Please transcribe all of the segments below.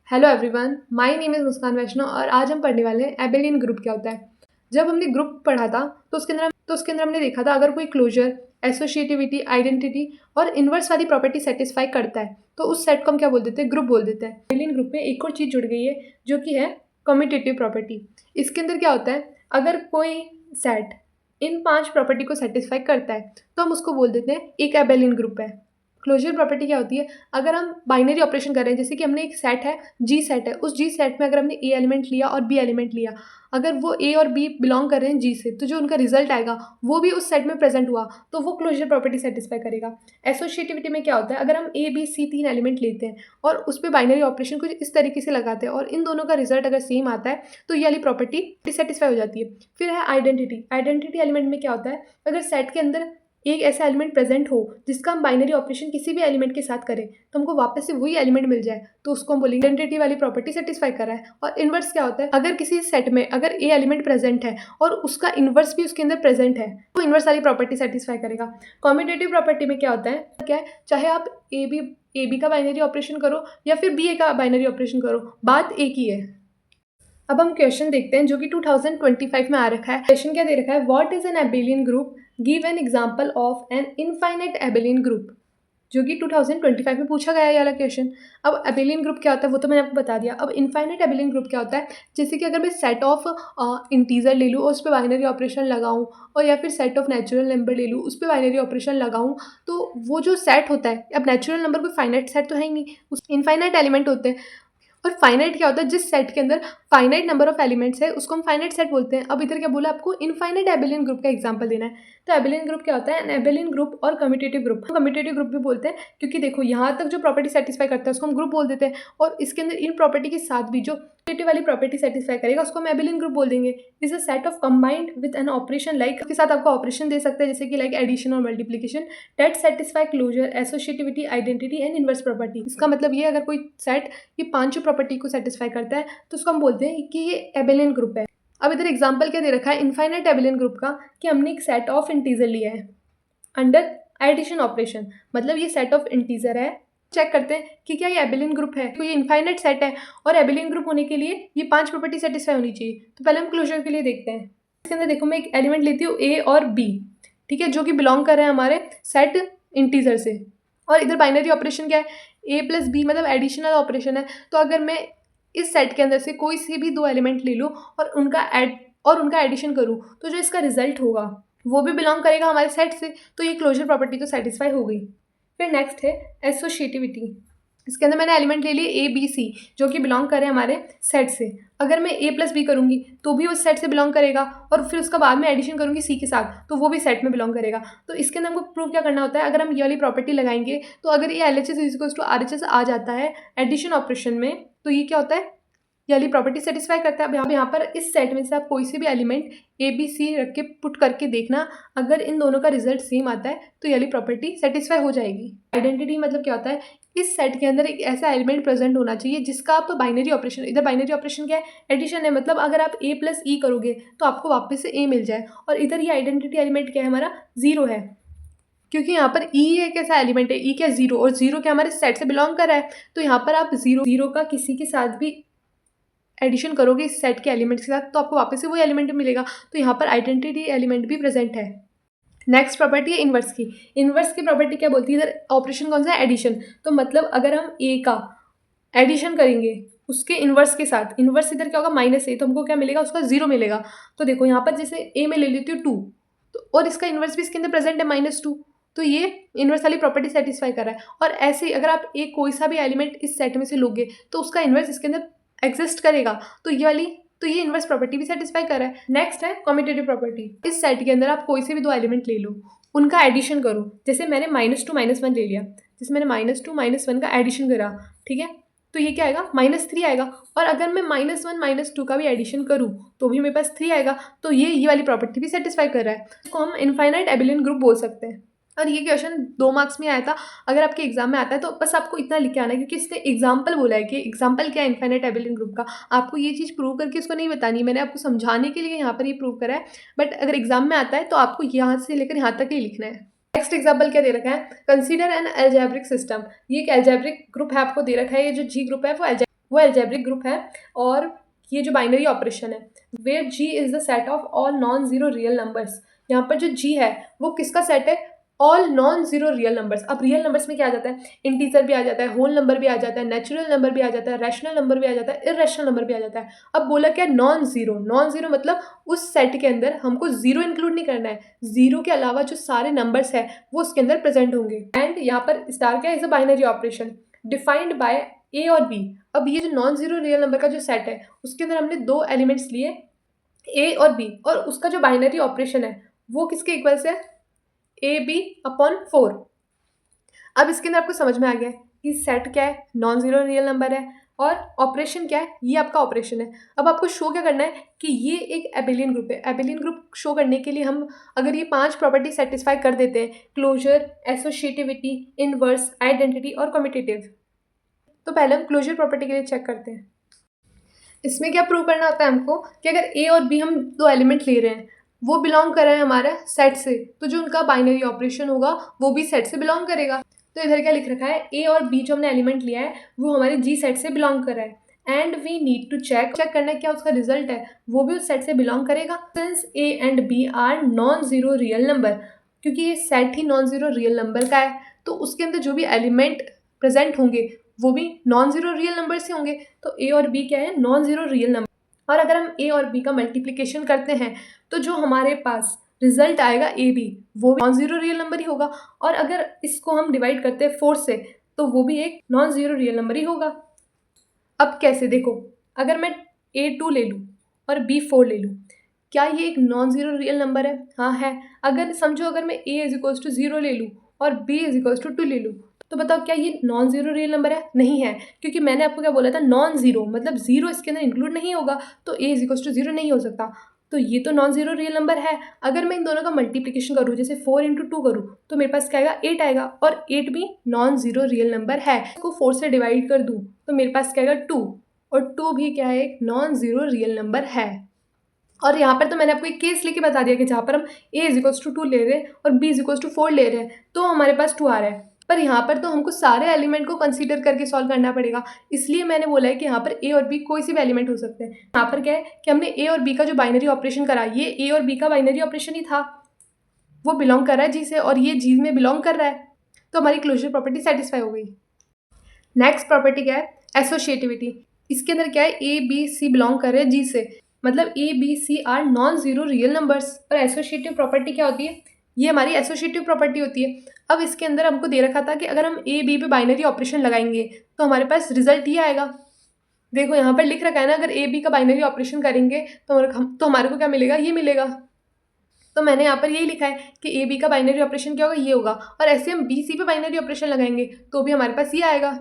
Hello everyone, my name is Muskan Vaishnav और आज हम पढ़ने वाले हैं एबेलियन ग्रुप क्या होता है। जब हमने ग्रुप पढ़ा था तो उसके अंदर हमने देखा था अगर कोई क्लोजर, एसोसिएटिविटी, आइडेंटिटी और इन्वर्स वाली प्रॉपर्टी सेटिस्फाई करता है तो उस सेट को हम क्या बोल देते हैं, ग्रुप बोल देते हैं। एबेलियन ग्रुप में एक और चीज़ जुड़ गई है जो कि है कम्यूटेटिव प्रॉपर्टी। इसके अंदर क्या होता है, अगर कोई सेट इन 5 प्रॉपर्टी को सेटिस्फाई करता है तो हम उसको बोल देते हैं एक एबेलियन ग्रुप है। क्लोजर प्रॉपर्टी क्या होती है, अगर हम बाइनरी ऑपरेशन कर रहे हैं, जैसे कि हमने एक सेट है, जी सेट है, उस जी सेट में अगर हमने ए एलिमेंट लिया और बी एलिमेंट लिया, अगर वो ए और बी बिलोंग कर रहे हैं जी से, तो जो उनका रिजल्ट आएगा वो भी उस सेट में प्रेजेंट हुआ तो वो क्लोजर प्रॉपर्टी सेटिस्फाई करेगा। एसोसिएटिविटी में क्या होता है, अगर हम ए बी सी 3 एलिमेंट लेते हैं और उस पर बाइनरी ऑपरेशन कुछ इस तरीके से लगाते हैं और इन दोनों का रिजल्ट अगर सेम आता है तो ये वाली प्रॉपर्टी सेटिस्फाई हो जाती है। फिर है आइडेंटिटी। आइडेंटिटी एलिमेंट में क्या होता है, अगर सेट के अंदर एक ऐसा एलिमेंट प्रेजेंट हो जिसका हम बाइनरी ऑपरेशन किसी भी एलिमेंट के साथ करें तो हमको वापस से वही एलिमेंट मिल जाए तो उसको हम बोलेंगे आइडेंटिटी वाली प्रॉपर्टी सेटिस्फाई कर रहा है। और इन्वर्स क्या होता है, अगर किसी सेट में अगर ए एलिमेंट प्रेजेंट है और उसका इन्वर्स भी उसके अंदर प्रेजेंट है तो इन्वर्स वाली प्रॉपर्टी सेटिस्फाई करेगा। कॉम्यूटेटिव प्रॉपर्टी में क्या होता है, क्या है, चाहे आप ए बी का बाइनरी ऑपरेशन करो या फिर बी ए का बाइनरी ऑपरेशन करो, बात एक ही है। अब हम क्वेश्चन देखते हैं जो कि 2025 में आ रखा है। क्वेश्चन क्या दे रखा है, what is an Abelian group, give an example of an infinite Abelian group, जो कि 2025 में पूछा गया है ये वाला क्वेश्चन। अब एबेलियन ग्रुप क्या होता है वो तो मैंने आपको बता दिया। अब इनफाइनाइट एबेलियन ग्रुप क्या होता है, जैसे कि अगर मैं सेट ऑफ इंटीजर ले लूँ और उस पर बाइनरी ऑपरेशन लगाऊँ, और या फिर सेट ऑफ नेचुरल नंबर ले लूँ उस पर बाइनरी ऑपरेशन लगाऊँ, तो वो जो सेट होता है, अब नेचुरल नंबर कोई फाइनाइट सेट तो है ही नहीं, उस इनफाइनाइट एलिमेंट होते हैं। और फाइनाइट क्या होता है, जिस सेट के अंदर फाइनाइट नंबर ऑफ एलिमेंट्स है उसको हम फाइनाइट सेट बोलते हैं। अब इधर क्या बोला आपको, इनफाइनाइट एबेलियन ग्रुप का एग्जांपल देना है। तो एबेलियन ग्रुप क्या होता है, एन एबेलियन ग्रुप और कम्यूटेटिव ग्रुप। कम्यूटेटिव ग्रुप भी बोलते हैं क्योंकि देखो यहाँ तक जो प्रॉपर्टी सेटिस्फाई करता है उसको हम ग्रुप बोल देते हैं, और इसके अंदर इन प्रॉपर्टी के साथ भी जो कम्यूटेटिव वाली प्रॉपर्टी सेटिस्फाई करेगा उसको हम एबेलियन ग्रुप बोल देंगे। Is a set of combined with an operation, like के साथ आपको ऑपरेशन दे सकते हैं जैसे कि लाइक एडिशन और multiplication, that satisfy closure, associativity, identity and inverse property. इसका मतलब ये, अगर कोई सेट ये पांचों प्रॉपर्टी को सेटिस्फाई करता है तो उसको हम बोलते हैं कि ये एबेलियन ग्रुप है। अब इधर एग्जांपल क्या दे रखा है इनफाइनाइट एबेलियन ग्रुप का, कि हमने एक सेट ऑफ इंटीजर लिया है अंडर एडिशन ऑपरेशन, मतलब ये सेट ऑफ इंटीजर है। चेक करते हैं कि क्या ये एबेलियन ग्रुप है, तो ये इनफाइनाइट सेट है और एबेलियन ग्रुप होने के लिए ये 5 प्रॉपर्टी सेटिस्फाई होनी चाहिए। तो पहले हम क्लोजर के लिए देखते हैं। इसके अंदर देखो मैं एक एलिमेंट लेती हूँ ए और बी, ठीक है, जो कि बिलोंग कर रहे हैं हमारे सेट इंटीजर से, और इधर बाइनरी ऑपरेशन क्या है, ए प्लस बी, मतलब एडिशनल ऑपरेशन है। तो अगर मैं इस सेट के अंदर से कोई से भी 2 एलिमेंट ले लूँ और उनका एडिशन करूँ तो जो इसका रिजल्ट होगा वो भी बिलोंग करेगा हमारे सेट से, तो ये क्लोजर प्रॉपर्टी तो सेटिस्फाई हो गई। फिर नेक्स्ट है एसोसिएटिविटी। इसके अंदर मैंने एलिमेंट ले लिए ए बी सी जो कि बिलोंग कर रहे हैं हमारे सेट से। अगर मैं ए प्लस बी करूँगी तो भी उस सेट से बिलोंग करेगा, और फिर उसका बाद में एडिशन करूँगी सी के साथ तो वो भी सेट में बिलोंग करेगा। तो इसके अंदर हमको प्रूव क्या करना होता है, अगर हम ये वाली प्रॉपर्टी लगाएंगे तो अगर ये L H S equals to R H S आ जाता है एडिशन ऑपरेशन में, तो ये क्या होता है, ये वाली प्रॉपर्टी सेटिस्फाई करता है। अब यहाँ पर इस सेट में से आप कोई से भी एलिमेंट ए बी सी रख के पुट करके देखना, अगर इन दोनों का रिजल्ट सेम आता है तो ये वाली प्रॉपर्टी सेटिस्फाई हो जाएगी। आइडेंटिटी मतलब क्या होता है, इस सेट के अंदर एक ऐसा एलिमेंट प्रेजेंट होना चाहिए जिसका आप बाइनरी ऑपरेशन, इधर बाइनरी ऑपरेशन क्या है, एडिशन है, मतलब अगर आप ए प्लस ई करोगे तो आपको वापस से ए मिल जाए, और इधर ये आइडेंटिटी एलिमेंट क्या है, हमारा 0 है, क्योंकि यहाँ पर ई एक ऐसा एलिमेंट है, ई क्या 0, और 0 क्या हमारे सेट से बिलोंग कर रहा है, तो यहाँ पर आप 0 का किसी के साथ भी एडिशन करोगे इस सेट के एलिमेंट्स के साथ तो आपको वापस से वही एलिमेंट मिलेगा, तो यहाँ पर आइडेंटिटी एलिमेंट भी प्रेजेंट है। नेक्स्ट प्रॉपर्टी है इन्वर्स की। इन्वर्स की प्रॉपर्टी क्या बोलती है, इधर ऑपरेशन कौन सा है, एडिशन। तो मतलब अगर हम ए का एडिशन करेंगे उसके इन्वर्स के साथ, इन्वर्स इधर क्या होगा माइनस ए, तो हमको क्या मिलेगा, उसका 0 मिलेगा। तो देखो यहाँ पर जैसे ए में ले लेती हूँ 2, तो और इसका इन्वर्स भी इसके अंदर प्रेजेंट है -2, तो ये इन्वर्स वाली प्रॉपर्टी सेटिस्फाई कर रहा है। और ऐसे ही अगर आप एक कोई सा भी एलिमेंट इस सेट में से लोगे तो उसका इन्वर्स इसके अंदर एग्जिस्ट करेगा, तो ये इन्वर्स प्रॉपर्टी भी सेटिस्फाई कर रहा है। नेक्स्ट है कम्यूटेटिव प्रॉपर्टी। इस सेट के अंदर आप कोई से भी 2 एलिमेंट ले लो, उनका एडिशन करो, जैसे मैंने -2 -1 ले लिया, जैसे मैंने -2 -1 का एडिशन करा, ठीक है, तो ये क्या आएगा, -3 आएगा। और अगर मैं -1 -2 का भी एडिशन करूँ तो भी मेरे पास 3 आएगा, तो ये वाली प्रॉपर्टी भी सेटिस्फाई कर रहा है। इसको हम इनफाइनाइट एबेलियन ग्रुप बोल सकते हैं। और ये क्वेश्चन 2 मार्क्स में आया था, अगर आपके एग्जाम में आता है तो बस आपको इतना लिख के आना है, क्योंकि इसने एग्जाम्पल बोला है कि एग्जाम्पल क्या है इनफाइनाइट एबेलियन ग्रुप का, आपको ये चीज़ प्रूव करके उसको नहीं बतानी, मैंने आपको समझाने के लिए यहाँ पर ये प्रूव करा है, बट अगर एग्जाम में आता है तो आपको यहाँ से लेकर यहाँ तक ही लिखना है। नेक्स्ट एग्जाम्पल क्या दे रखा है, कंसीडर एन एल्जेब्रिक सिस्टम। ये एक एल्जेब्रिक ग्रुप है आपको दे रखा है, ये जो जी ग्रुप है वो वो एल्जेब्रिक ग्रुप है। और ये जो बाइनरी ऑपरेशन है, where G is the set of all non zero real numbers. यहाँ पर जो जी है वो किसका सेट है? All non zero real numbers. अब रियल नंबर्स में क्या आ जाता है? इंटीजर भी आ जाता है, होल नंबर भी आ जाता है, नेचुरल नंबर भी आ जाता है, रैशनल नंबर भी आ जाता है, इरेशनल नंबर भी आ जाता है। अब बोला क्या? Non zero. नॉन जीरो मतलब उस सेट के अंदर हमको जीरो इंक्लूड नहीं करना है, जीरो के अलावा जो सारे नंबर्स है वो उसके अंदर प्रेजेंट होंगे। एंड यहाँ पर स्टार क्या? Is a binary operation defined by A और बी। अब ये जो नॉन जीरो रियल नंबर का जो सेट है उसके अंदर हमने दो एलिमेंट्स लिए, ए और बी, और उसका जो बाइनरी ऑपरेशन है वो किसके इक्वल्स है? A B upon 4। अब इसके अंदर आपको समझ में आ गया है कि सेट क्या है? नॉन जीरो रियल नंबर है, और ऑपरेशन क्या है? ये आपका ऑपरेशन है। अब आपको शो क्या करना है कि ये एक एबेलियन ग्रुप है। एबेलियन ग्रुप शो करने के लिए हम अगर ये 5 प्रॉपर्टी सेटिस्फाई कर देते हैं, क्लोजर, एसोसिएटिविटी, इनवर्स, आइडेंटिटी और कम्यूटेटिव, तो पहले हम क्लोजर प्रॉपर्टी के लिए चेक करते हैं। इसमें क्या प्रूव करना होता है हमको कि अगर ए और बी हम दो एलिमेंट ले रहे हैं, वो बिलोंग कर रहे हैं हमारे सेट से, तो जो उनका बाइनरी ऑपरेशन होगा वो भी सेट से बिलोंग करेगा। तो इधर क्या लिख रखा है? ए और बी जो हमने एलिमेंट लिया है वो हमारे जी सेट से बिलोंग कर रहा है, and we need to check करना है क्या उसका रिजल्ट है वो भी उस सेट से बिलोंग करेगा। Since A and B are non zero real number, क्योंकि ये सेट ही नॉन जीरो रियल नंबर का है, तो उसके अंदर जो भी एलिमेंट प्रेजेंट होंगे वो भी नॉन जीरो रियल नंबर से होंगे। तो ए और बी क्या है? Non zero real number. और अगर हम ए और बी का मल्टीप्लिकेशन करते हैं तो जो हमारे पास रिजल्ट आएगा ए बी, वो नॉन जीरो रियल नंबर ही होगा। और अगर इसको हम डिवाइड करते हैं 4 से, तो वो भी एक नॉन जीरो रियल नंबर ही होगा। अब कैसे? देखो, अगर मैं A2 ले लूँ और B4 ले लूँ, क्या ये एक नॉन जीरो रियल नंबर है? हाँ है। अगर समझो अगर मैं A इज इक्वल्स टू 0 ले लूँ और B इज इक्वल्स टू 2 ले लूँ, तो बताओ क्या ये नॉन जीरो रियल नंबर है? नहीं है, क्योंकि मैंने आपको क्या बोला था? नॉन जीरो मतलब जीरो इसके अंदर इंक्लूड नहीं होगा, तो A इज इक्वल्स टू 0 नहीं हो सकता। तो ये तो नॉन जीरो रियल नंबर है। अगर मैं इन दोनों का मल्टीप्लिकेशन करूँ, जैसे 4 इंटू 2 करूँ, तो मेरे पास क्या आएगा? 8 आएगा, और 8 भी नॉन जीरो रियल नंबर है। इसको 4 से डिवाइड कर दूँ तो मेरे पास क्या आएगा? 2, और 2 भी क्या है? एक नॉन जीरो रियल नंबर है। और यहाँ पर तो मैंने आपको एक केस लेके बता दिया कि जहाँ पर हम a इज इक्वल्स टू 2 ले रहे हैं और b इज इक्वल्स टू 4 ले रहे हैं, तो हमारे पास 2 आ रहा है। पर यहाँ पर तो हमको सारे एलिमेंट को कंसीडर करके सॉल्व करना पड़ेगा, इसलिए मैंने बोला है कि यहाँ पर a और b कोई सी भी एलिमेंट हो सकते हैं। यहाँ पर क्या है कि हमने a और b का जो बाइनरी ऑपरेशन करा, ये a और b का बाइनरी ऑपरेशन ही था, वो बिलोंग कर रहा है जी से, और ये जी में बिलोंग कर रहा है, तो हमारी क्लोजर प्रॉपर्टी सेटिस्फाई हो गई। नेक्स्ट प्रॉपर्टी क्या है? एसोसिएटिविटी। इसके अंदर क्या है? ए बी सी बिलोंग कर रहे हैं जी से, मतलब A B C are non zero real numbers. और एसोसिएटिव प्रॉपर्टी क्या होती है? ये हमारी एसोसिएटिव प्रॉपर्टी होती है। अब इसके अंदर हमको दे रखा था कि अगर हम ए बी पे बाइनरी ऑपरेशन लगाएंगे तो हमारे पास रिजल्ट ये आएगा। देखो यहाँ पर लिख रखा है ना, अगर ए बी का बाइनरी ऑपरेशन करेंगे तो हमारे को क्या मिलेगा? ये मिलेगा। तो मैंने यहाँ पर यही लिखा है कि ए बी का बाइनरी ऑपरेशन क्या होगा? ये होगा। और ऐसे हम बी सी पे बाइनरी ऑपरेशन लगाएंगे तो भी हमारे पास ये आएगा।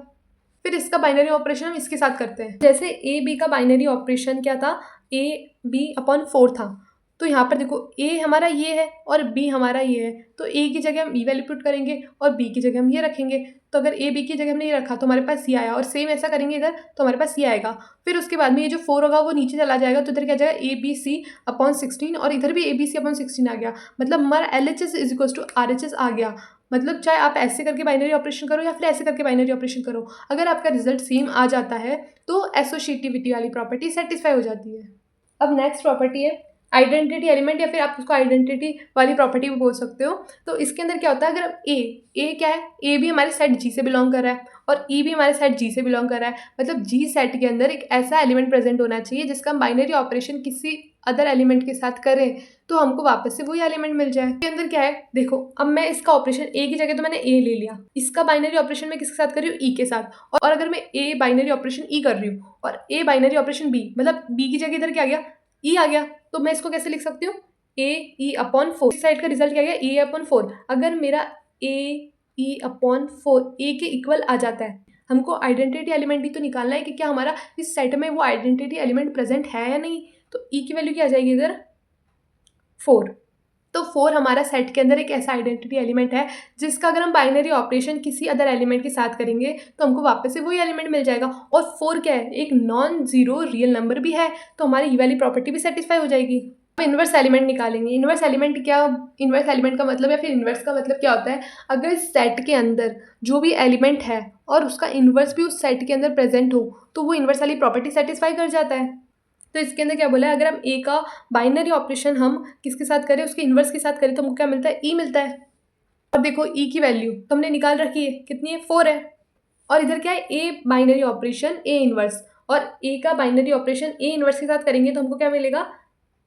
फिर इसका बाइनरी ऑपरेशन हम इसके साथ करते हैं। जैसे ए बी का बाइनरी ऑपरेशन क्या था? ए बी अपॉन 4 था। तो यहाँ पर देखो, ए हमारा ये है और बी हमारा ये है, तो ए की जगह हम ई वैल्यू पुट करेंगे और बी की जगह हम ये रखेंगे। तो अगर ए बी की जगह हमने ये रखा तो हमारे पास ये आया, और सेम ऐसा करेंगे इधर तो हमारे पास ये आएगा। फिर उसके बाद में ये जो 4 होगा वो नीचे चला जाएगा, तो इधर क्या जाएगा? ए बी सी अपॉन 16, और इधर भी ए बी सी अपॉन 16 आ गया। मतलब हमारा L H S is equals to R H S आ गया। मतलब चाहे आप ऐसे करके बाइनरी ऑपरेशन करो या फिर ऐसे करके बाइनरी ऑपरेशन करो, अगर आपका रिजल्ट सेम आ जाता है तो एसोसिएटिविटी वाली प्रॉपर्टी सेटिस्फाई हो जाती है। अब नेक्स्ट प्रॉपर्टी है आइडेंटिटी एलिमेंट, या फिर आप उसको आइडेंटिटी वाली प्रॉपर्टी भी बोल सकते हो। तो इसके अंदर क्या होता है? अगर ए क्या है? ए भी हमारे सेट जी से बिलोंग कर रहा है और ई भी हमारे सेट जी से बिलोंग कर रहा है, मतलब जी सेट के अंदर एक ऐसा एलिमेंट प्रेजेंट होना चाहिए जिसका हम बाइनरी ऑपरेशन किसी अदर एलिमेंट के साथ करें तो हमको वापस से वही एलिमेंट मिल जाए। इसके अंदर क्या है? देखो, अब मैं इसका ऑपरेशन ए की जगह तो मैंने ए ले लिया, इसका बाइनरी ऑपरेशन मैं किसके साथ कर रही हूँ? ई के साथ। और अगर मैं ए बाइनरी ऑपरेशन ई कर रही हूँ और ए बाइनरी ऑपरेशन बी, मतलब बी की जगह इधर क्या आ गया? ई आ गया, तो मैं इसको कैसे लिख सकती हूँ? ए ई अपॉन 4। इस साइड का रिजल्ट क्या गया? ए अपॉन 4। अगर मेरा ए ई अपॉन 4 ए के इक्वल आ जाता है, हमको आइडेंटिटी एलिमेंट ही तो निकालना है कि क्या हमारा इस सेट में वो आइडेंटिटी एलिमेंट प्रेजेंट है या नहीं। तो ई की वैल्यू क्या आ जाएगी इधर? 4। तो 4 हमारा सेट के अंदर एक ऐसा आइडेंटिटी एलिमेंट है जिसका अगर हम बाइनरी ऑपरेशन किसी अदर एलिमेंट के साथ करेंगे तो हमको वापस से वही एलिमेंट मिल जाएगा। और 4 क्या है? एक नॉन जीरो रियल नंबर भी है, तो हमारी ये वाली प्रॉपर्टी भी सेटिस्फाई हो जाएगी। इन्वर्स एलिमेंट निकालेंगे। इन्वर्स एलिमेंट क्या, इन्वर्स एलिमेंट का मतलब या फिर इन्वर्स का मतलब क्या होता है, अगर सेट के अंदर जो भी एलिमेंट है और उसका इन्वर्स भी उस सेट के अंदर प्रेजेंट हो तो वो इन्वर्स वाली प्रॉपर्टी सेटिस्फाई कर जाता है। तो इसके अंदर क्या बोला है, अगर हम ए का बाइनरी ऑपरेशन हम किसके साथ करें, उसके इन्वर्स के साथ करें तो हमको क्या मिलता है, ई मिलता है। अब देखो ई की वैल्यू तो हमने निकाल रखी है, कितनी है, 4 है। और इधर क्या है, a binary operation A inverse, और ए का बाइनरी ऑपरेशन ए इन्वर्स के साथ करेंगे तो हमको क्या मिलेगा,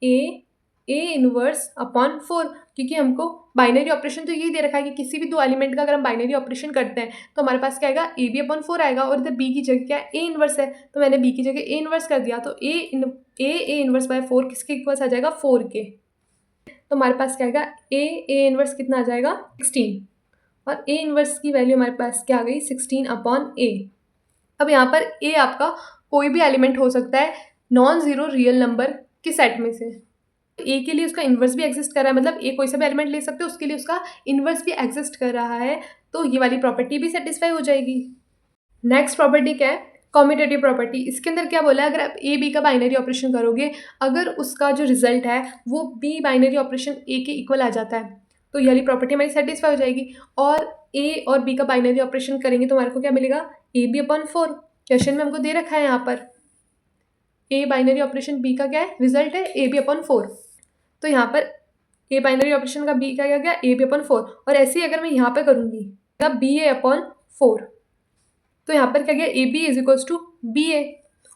ए इनवर्स अपॉन 4, क्योंकि हमको बाइनरी ऑपरेशन तो यही दे रखा है कि किसी भी दो एलिमेंट का अगर हम बाइनरी ऑपरेशन करते हैं तो हमारे पास क्या आएगा, ए बी अपॉन 4 आएगा। और इधर बी की जगह क्या है, ए इनवर्स है, तो मैंने बी की जगह ए इनवर्स कर दिया, तो ए इनवर्स बाय 4 किसके इक्वल्स आ जाएगा, 4 के। तो हमारे पास क्या आएगा, ए इनवर्स कितना आ जाएगा, 16, और ए इनवर्स की वैल्यू हमारे पास क्या आ गई, 16 अपॉन ए। अब यहाँ पर ए आपका कोई भी एलिमेंट हो सकता है नॉन ज़ीरो रियल नंबर के सेट में से। ए के लिए उसका इन्वर्स भी एग्जिस्ट कर रहा है, मतलब ए कोई सा भी एलिमेंट ले सकते हो, उसके लिए उसका इन्वर्स भी एग्जिस्ट कर रहा है, तो ये वाली प्रॉपर्टी भी सेटिस्फाई हो जाएगी। नेक्स्ट प्रॉपर्टी क्या है, कॉम्यूटेटिव प्रॉपर्टी। इसके अंदर क्या बोला है, अगर आप ए बी का बाइनरी ऑपरेशन करोगे, अगर उसका जो रिजल्ट है वो बी बाइनरी ऑपरेशन ए के इक्वल आ जाता है तो ये वाली प्रॉपर्टी हमारी सेटिस्फाई हो जाएगी। और ए और बी का बाइनरी ऑपरेशन करेंगे तो हमारे को क्या मिलेगा, ए बी अपॉन 4। क्वेश्चन में हमको दे रखा है यहाँ पर ए बाइनरी ऑपरेशन बी का क्या है, रिजल्ट है ए बी अपॉन 4, तो यहाँ पर ए बाइनरी ऑपरेशन का बी का क्या गया, ए बी अपॉन 4। और ऐसे ही अगर मैं यहाँ पर करूँगी बी ए अपॉन 4, तो यहाँ पर क्या गया, A B is equals to B A.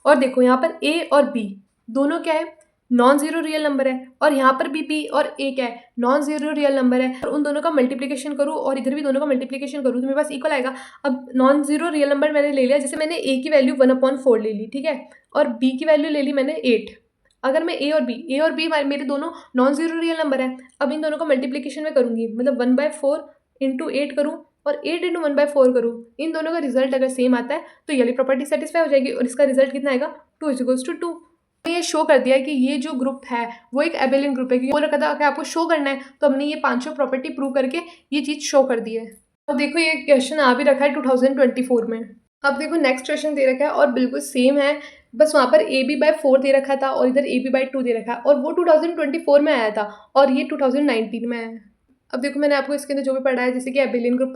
और देखो यहाँ पर ए और बी दोनों क्या है, नॉन जीरो रियल नंबर है, और यहाँ पर भी बी और ए क्या है, नॉन जीरो रियल नंबर है। और उन दोनों का मल्टीप्लिकेशन करूँ और इधर भी दोनों का मल्टीप्लिकेशन करूँ तो मेरे पास इक्वल आएगा। अब नॉन जीरो रियल नंबर मैंने ले लिया, जैसे मैंने ए की वैल्यू 1/4 ले ली, ठीक है, और बी की वैल्यू ले ली मैंने 8। अगर मैं ए और बी मेरे दोनों नॉन जीरो रियल नंबर है, अब इन दोनों का मल्टीप्लिकेशन में करूँगी, मतलब 1/4 इंटू 8 करूँ और 8 इंटू 1/4 करूँ, इन दोनों का रिजल्ट अगर सेम आता है तो ये प्रॉपर्टी सेटिस्फाई हो जाएगी। और इसका रिजल्ट कितना आएगा, 2 इज इक्वल्स टू 2। ये शो कर दिया है कि ये जो ग्रुप है वो एक एबेलियन ग्रुप है, क्योंकि बोल रखा था कि आपको शो करना है, तो हमने ये पांचों प्रॉपर्टी प्रूव करके ये चीज़ शो कर दी है। अब देखो ये क्वेश्चन आ भी रखा है 2024 में। अब देखो नेक्स्ट क्वेश्चन दे रखा है और बिल्कुल सेम है, बस वहाँ पर ए बी बाय 4 दे रखा था और इधर ए बी बाय 2 दे रखा है, और वो 2024 में आया था और ये 2019 में आया है। अब देखो मैंने आपको इसके अंदर जो भी पढ़ा है, जैसे कि एबेलियन ग्रुप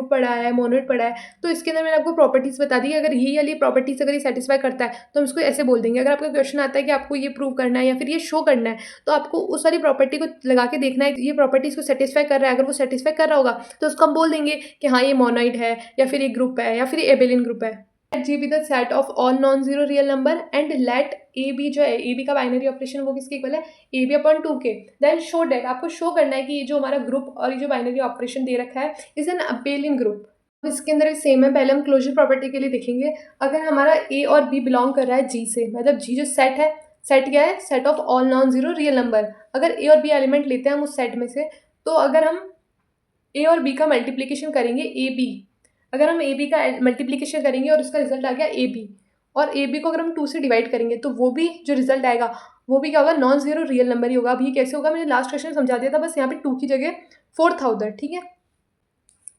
पढ़ा है, मोनोइड पढ़ा है, तो इसके अंदर मैंने आपको प्रॉपर्टीज़ बता दी। अगर ये वाली प्रॉपर्टीज़ अगर ये सेटिस्फाई करता है तो हम इसको ऐसे बोल देंगे। अगर आपका क्वेश्चन आता है कि आपको ये प्रूव करना है या फिर ये शो करना है, तो आपको उस वाली प्रॉपर्टी को लगा के देखना है ये प्रॉपर्टी इसको सेटिस्फाई कर रहा है। अगर वो सेटिस्फाई कर रहा होगा तो उसको हम बोल देंगे कि हाँ ये मोनोइड है, या फिर ये ग्रुप है, या फिर ये एबेलियन ग्रुप है। Let G be the set of all non-zero real number and let A B जो है A B का बाइनरी ऑपरेशन वो किसके इक्वल है, A B अपॉन 2 के। देन शो डेट, आपको शो करना है कि ये जो हमारा ग्रुप और ये जो बाइनरी ऑपरेशन दे रखा है इज एन अबेलियन ग्रुप। इसके अंदर सेम है, पहले हम क्लोजर प्रॉपर्टी के लिए देखेंगे। अगर हमारा A और B बिलोंग कर रहा है G से, मतलब G जो सेट है, सेट क्या है, set of all non zero real number. अगर A और B एलिमेंट लेते हैं हम उस सेट में से, तो अगर हम A और B का मल्टीप्लीकेशन करेंगे ए बी, अगर हम ए बी का मल्टीप्लिकेशन करेंगे और उसका रिजल्ट आ गया ए बी, और ए बी को अगर हम 2 से डिवाइड करेंगे तो वो भी जो रिजल्ट आएगा वो भी क्या होगा, नॉन जीरो रियल नंबर ही होगा। अब ये कैसे होगा, मैंने लास्ट क्वेश्चन समझा दिया था, बस यहाँ पे 2 की जगह 4 था उधर, ठीक है।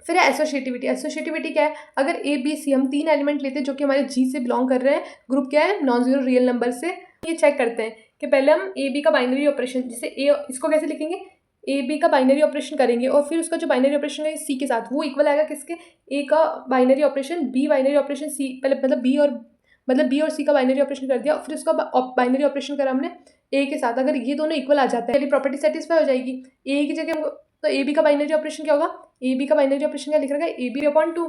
फिर है एसोसिएटिविटी। एसोसिएटिविटी क्या है, अगर ए बी सी हम 3 एलिमेंट लेते हैं जो कि हमारे जी से बिलोंग कर रहे हैं, ग्रुप क्या है, नॉन जीरो रियल नंबर से, ये चेक करते हैं कि पहले हम ए बी का बाइनरी ऑपरेशन, जैसे ए, इसको कैसे लिखेंगे, ए बी का बाइनरी ऑपरेशन करेंगे और फिर उसका जो बाइनरी ऑपरेशन है सी के साथ वो इक्वल आएगा किसके, ए का binary operation B binary operation C, पहले मतलब बी और सी का बाइनरी ऑपरेशन कर दिया और फिर उसका बाइनरी ऑपरेशन करा हमने ए के साथ। अगर ये दोनों इक्वल आ जाता है, पहली प्रॉपर्टी सेटिस्फाई हो जाएगी। ए की जगह तो ए बी का बाइनरी ऑपरेशन क्या होगा, ए बी का बाइनरी ऑपरेशन क्या लिख रखा है, ए बी अपॉन 2,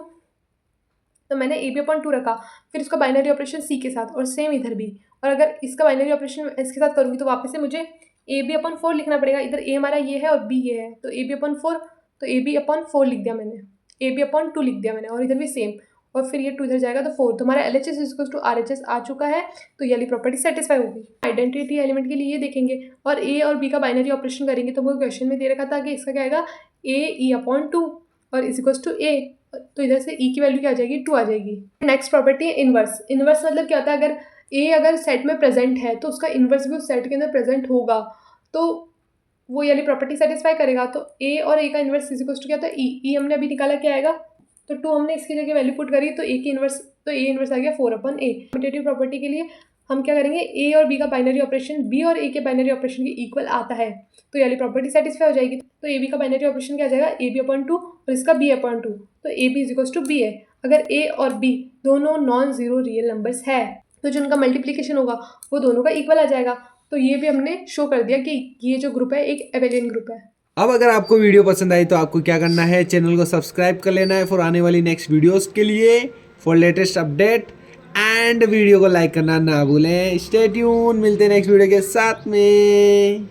तो मैंने ए बी अपॉन 2 रखा, फिर उसका बाइनरी ऑपरेशन सी के साथ, और सेम इधर भी। और अगर इसका बाइनरी ऑपरेशन इसके साथ करूँगी तो वापस से मुझे ए बी अपॉन 4 लिखना पड़ेगा। इधर ए हमारा ये है और बी ये है, तो ए बी अपॉन 4, तो ए बी अपॉन 4 लिख दिया मैंने, ए बी अपॉन 2 लिख दिया मैंने, और इधर भी सेम, और फिर ये 2 इधर जाएगा तो 4, तो हमारा L H S equals to R H S आ चुका है, तो ये वाली प्रॉपर्टी सेटिस्फाई होगी। आइडेंटिटी एलिमेंट के लिए ये देखेंगे और ए और बी का बाइनरी ऑपरेशन करेंगे, तो वो क्वेश्चन में दे रखा था कि इसका क्या आएगा, ए ई अपॉन 2 और इज इक्वल्स टू ए, तो इधर से ई की वैल्यू क्या आ जाएगी, 2 आ जाएगी। नेक्स्ट प्रॉपर्टी है इनवर्स। इनवर्स मतलब क्या होता है, अगर ए अगर सेट में प्रेजेंट है तो उसका इनवर्स भी उस सेट के अंदर प्रेजेंट होगा, तो वो ये वाली प्रॉपर्टी सेटिस्फाई करेगा। तो ए और ए का इनवर्स इज इक्वल्स टू क्या होता है, ई हमने अभी निकाला, क्या आएगा, तो 2 हमने इसकी जगह वैल्यू पुट करी, तो ए की इनवर्स, तो ए इनवर्स आ गया 4/a। कम्यूटेटिव प्रॉपर्टी के लिए हम क्या करेंगे, ए और बी का बाइनरी ऑपरेशन बी और ए के बाइनरी ऑपरेशन के इक्वल आता है तो ये वाली प्रॉपर्टी सेटिस्फाई हो जाएगी। तो ए बी का बाइनरी ऑपरेशन क्या आ जाएगा, ए बी अपॉन 2 और इसका बी अपॉन 2, तो A B is equals to B है। अगर ए और बी दोनों नॉन जीरो रियल नंबर्स है तो जो उनका मल्टीप्लीकेशन होगा वो दोनों का इक्वल आ जाएगा। तो ये भी हमने शो कर दिया कि ये जो ग्रुप है एक एबेलियन ग्रुप है। अब अगर आपको वीडियो पसंद आई तो आपको क्या करना है, चैनल को सब्सक्राइब कर लेना है फॉर आने वाली नेक्स्ट वीडियोस के लिए, for latest update, and video को लाइक करना ना भूलें। स्टे ट्यून, मिलते हैं नेक्स्ट वीडियो के साथ में।